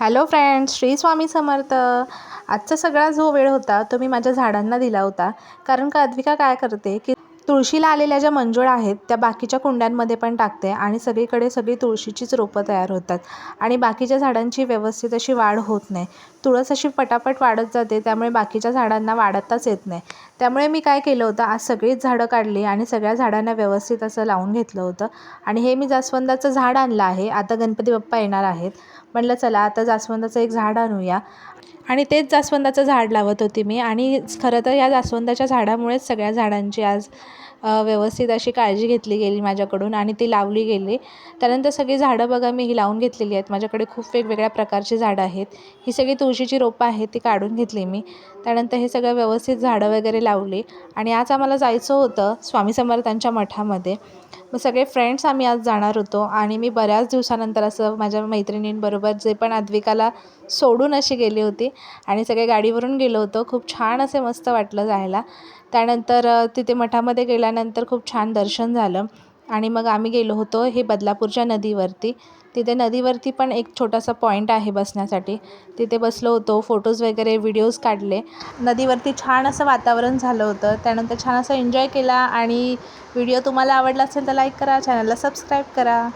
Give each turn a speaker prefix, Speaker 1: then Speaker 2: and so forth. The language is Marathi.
Speaker 1: Hello friends, Shri Swami Samarth. आजचा सगळा जो वेळ होता तो मी माझ्या झाडांना दिला होता. कारण का अद्विका काय करते की तुळशीला आलेल्या ज्या मंजुळा आहेत त्या बाकीच्या कुंड्यांमध्ये पण टाकते आणि सगळीकडे सगळी तुळशीचीच रोपं तयार होतात आणि बाकीच्या झाडांची व्यवस्थित अशी वाढ होत नाही. तुळस अशी पटापट वाढत जाते, त्यामुळे बाकीच्या झाडांना वाढताच येत नाही. त्यामुळे मी काय केलं होतं, आज सगळीच झाडं काढली आणि सगळ्या झाडांना व्यवस्थित असं लावून घेतलं होतं. आणि हे मी जास्वंदाचं झाड आणलं आहे. आता गणपती बाप्पा येणार आहेत, म्हटलं चला आता जास्वंदाचं एक झाड आणूया. आणि तेच जास्वंदाचं झाड लावत होती मी. आणि खरं तर या जास्वंदाच्या झाडामुळेच सगळ्या झाडांची आज व्यवस्थित अशी काळजी घेतली गेली माझ्याकडून आणि ती लावली गेली. त्यानंतर सगळी झाडं बघा मी ही लावून घेतलेली आहेत. माझ्याकडे खूप वेगवेगळ्या प्रकारची झाडं आहेत. ही सगळी तुळशीची रोपं आहेत, ती काढून घेतली मी. त्यानंतर हे सगळं व्यवस्थित झाडं वगैरे लावली. आणि आज आम्हाला जायचं होतं स्वामी समर्थांच्या मठामध्ये. मग सगळे फ्रेंड्स आम्ही आज जाणार होतो आणि मी बऱ्याच दिवसानंतर असं माझ्या मैत्रिणींबरोबर जे पण अद्विकाला सोडून अशी गेली होती आणि सगळे गाडीवरून गेलो होतो. खूप छान असे मस्त वाटलं जायला. त्यानंतर तिथे मठामध्ये गेल्यानंतर खूप छान दर्शन झालं आणि मग आम्ही गेलो होतो हे बदलापूरच्या नदीवरती. तिथे नदीवरती पण एक छोटासा पॉईंट आहे बसण्यासाठी. तिथे बसलो होतो, फोटोज वगैरे व्हिडिओज काढले. नदीवरती छान असं वातावरण झालं होतं. त्यानंतर छान असं एन्जॉय केला. आणि व्हिडिओ तुम्हाला आवडला असेल तर लाईक करा, चॅनलला सबस्क्राईब करा.